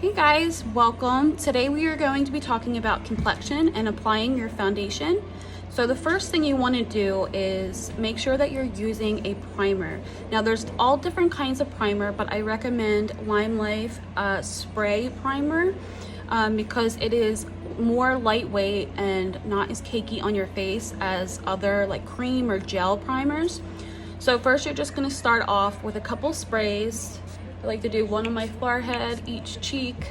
Hey guys, welcome. Today we are going to be talking about complexion and applying your foundation. So the first thing you want to do is make sure that you're using a primer. Now there's all different kinds of primer, but I recommend Lime Life spray primer because it is more lightweight and not as cakey on your face as other like cream or gel primers. So first you're just going to start off with a couple sprays. I like to do one on my forehead, each cheek,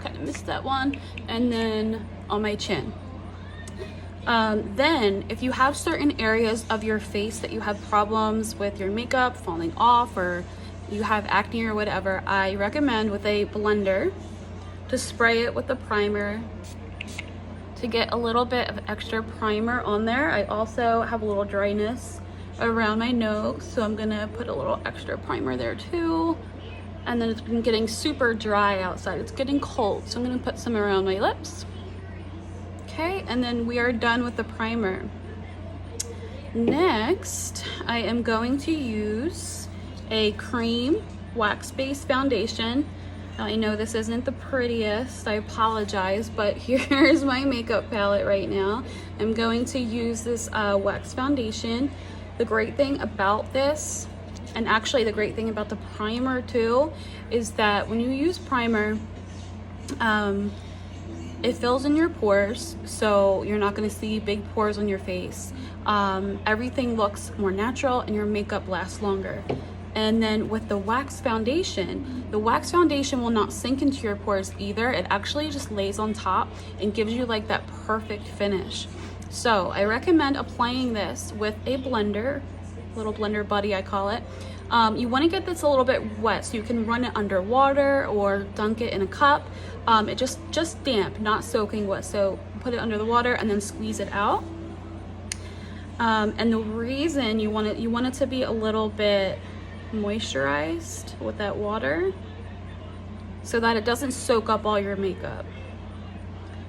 kind of missed that one, and then on my chin. Then if you have certain areas of your face that you have problems with your makeup falling off, or you have acne or whatever, I recommend with a blender to spray it with the primer to get a little bit of extra primer on there. I also have a little dryness around my nose, so I'm gonna put a little extra primer there too. And then it's been getting super dry outside. It's getting cold, so I'm gonna put some around my lips. Okay, and then we are done with the primer. Next, I am going to use a cream wax-based foundation. Now, I know this isn't the prettiest, I apologize, but here's my makeup palette right now. I'm going to use this wax foundation. The great thing about this, and actually the great thing about the primer too, is that when you use primer, it fills in your pores, so you're not going to see big pores on your face. Everything looks more natural and your makeup lasts longer. And then with the wax foundation will not sink into your pores either. It actually just lays on top and gives you like that perfect finish. So I recommend applying this with a blender, little blender buddy I call it. You want to get this a little bit wet, so you can run it under water or dunk it in a cup. It just damp, not soaking wet. So put it under the water and then squeeze it out. And the reason you want it to be a little bit moisturized with that water so that it doesn't soak up all your makeup.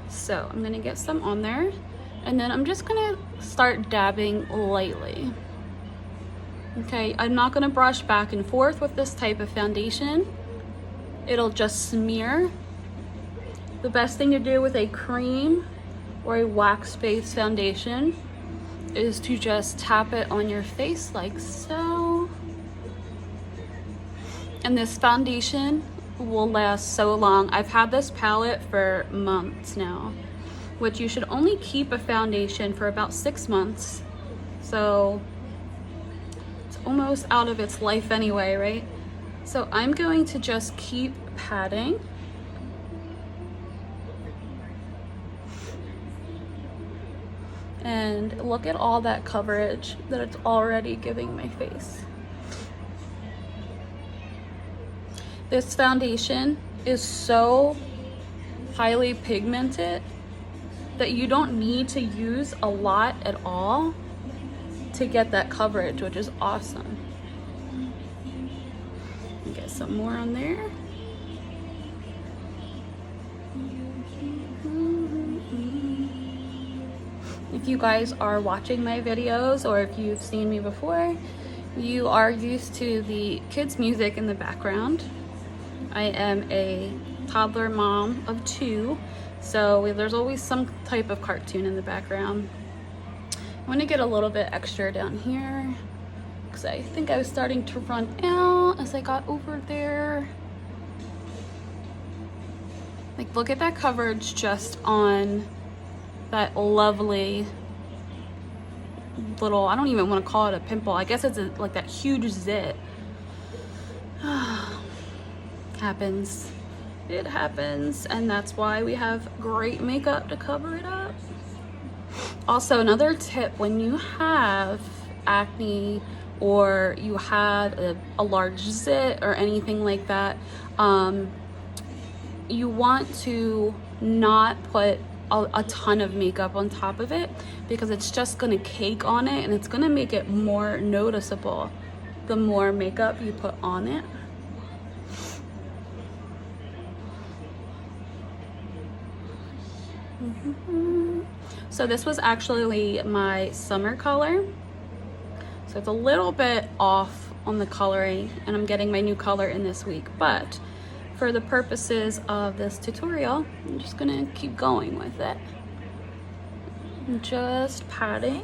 So I'm gonna get some on there, and then I'm just gonna start dabbing lightly. Okay, I'm not gonna brush back and forth with this type of foundation. It'll just smear. The best thing to do with a cream or a wax-based foundation is to just tap it on your face like so. And this foundation will last so long. I've had this palette for months now, which you should only keep a foundation for about 6 months. So it's almost out of its life anyway, right? So I'm going to just keep patting. And look at all that coverage that it's already giving my face. This foundation is so highly pigmented that you don't need to use a lot at all to get that coverage, which is awesome. Get some more on there. If you guys are watching my videos, or if you've seen me before, you are used to the kids' music in the background. I am a toddler mom of 2, so there's always some type of cartoon in the background. I'm gonna get a little bit extra down here because I think I was starting to run out as I got over there. Like, look at that coverage just on that lovely little, I don't even want to call it a pimple. I guess it's like that huge zit. Happens. It happens, and that's why we have great makeup to cover it up. Also, another tip, when you have acne or you have a large zit or anything like that, you want to not put a ton of makeup on top of it, because it's just gonna cake on it and it's gonna make it more noticeable the more makeup you put on it. So this was actually my summer color, so it's a little bit off on the coloring, and I'm getting my new color in this week, but for the purposes of this tutorial, I'm just gonna keep going with it. Just patting.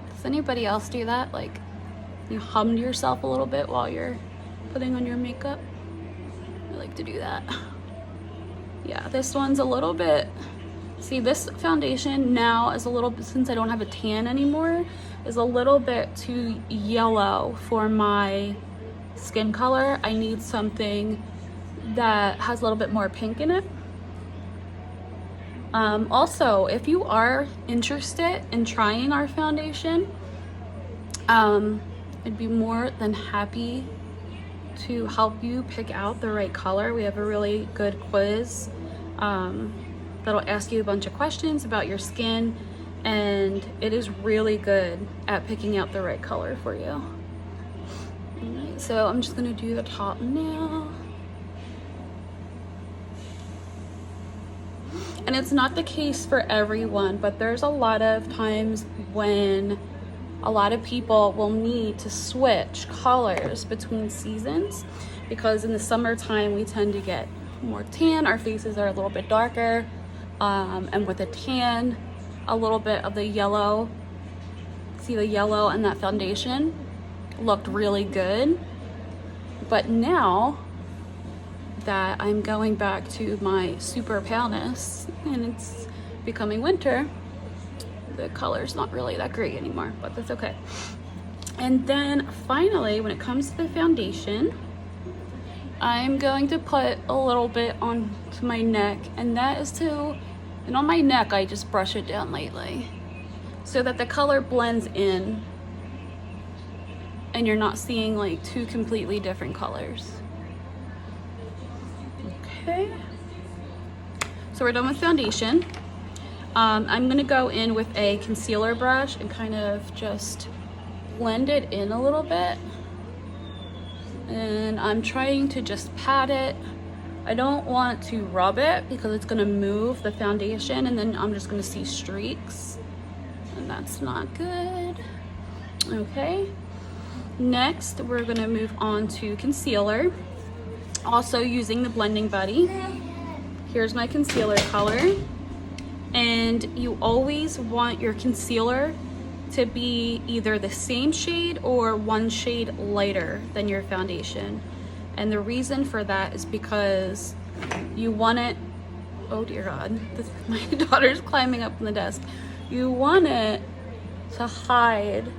Does anybody else do that? Like, you hummed yourself a little bit while you're putting on your makeup? I like to do that. Yeah, this one's a little bit, see, this foundation now is a little bit, since I don't have a tan anymore, is a little bit too yellow for my skin color. I need something that has a little bit more pink in it. Also, if you are interested in trying our foundation, I'd be more than happy to help you pick out the right color. We have a really good quiz that'll ask you a bunch of questions about your skin, and it is really good at picking out the right color for you. Alright, so I'm just gonna do the top now. And it's not the case for everyone, but there's a lot of times when a lot of people will need to switch colors between seasons, because in the summertime we tend to get more tan, our faces are a little bit darker, and with a tan, a little bit of the yellow, see the yellow in that foundation looked really good. But now that I'm going back to my super paleness and it's becoming winter, the color's not really that great anymore, but that's okay. And then finally, when it comes to the foundation, I'm going to put a little bit onto my neck, and that is to, and on my neck I just brush it down lightly so that the color blends in and you're not seeing like two completely different colors. Okay, so we're done with foundation. I'm gonna go in with a concealer brush and kind of just blend it in a little bit. And I'm trying to just pat it. I don't want to rub it because it's gonna move the foundation and then I'm just gonna see streaks, and that's not good. Okay, next we're gonna move on to concealer. Also using the Blending Buddy. Here's my concealer color. And you always want your concealer to be either the same shade or one shade lighter than your foundation. And the reason for that is because you want it, oh dear God, my daughter's climbing up on the desk. You want it to hide,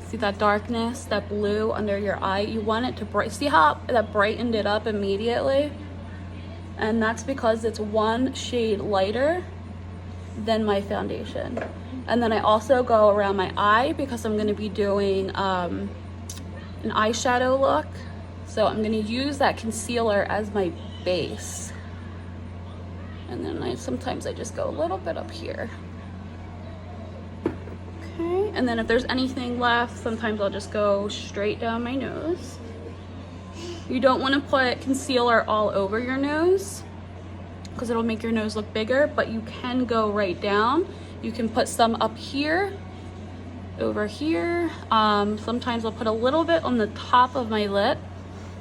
see that darkness, that blue under your eye? You want it to see how that brightened it up immediately? And that's because it's one shade lighter than my foundation. And then I also go around my eye because I'm gonna be doing an eyeshadow look. So I'm gonna use that concealer as my base. And then sometimes I just go a little bit up here. Okay, and then if there's anything left, sometimes I'll just go straight down my nose. You don't want to put concealer all over your nose because it'll make your nose look bigger, but you can go right down. You can put some up here, over here. Sometimes I'll put a little bit on the top of my lip,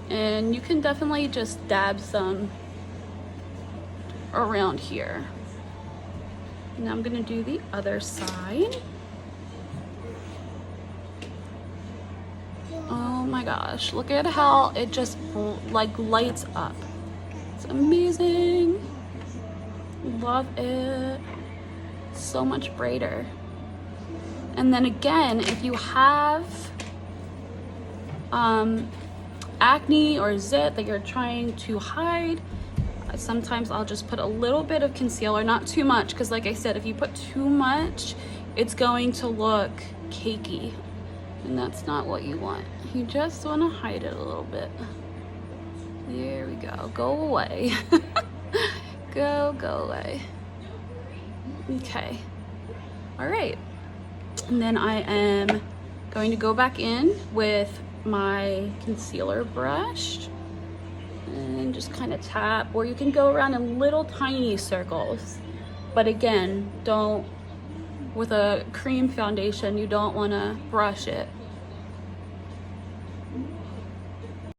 and you can definitely just dab some around here. Now I'm gonna do the other side. Oh my gosh, look at how it just like lights up. It's amazing. Love it. So much brighter. And then again, if you have acne or zit that you're trying to hide, sometimes I'll just put a little bit of concealer, not too much, because like I said, if you put too much, it's going to look cakey. And that's not what you want. You just want to hide it a little bit. There we go. Go away. Go away. Okay. All right. And then I am going to go back in with my concealer brush and just kind of tap, or you can go around in little tiny circles. But again, don't with a cream foundation, you don't want to brush it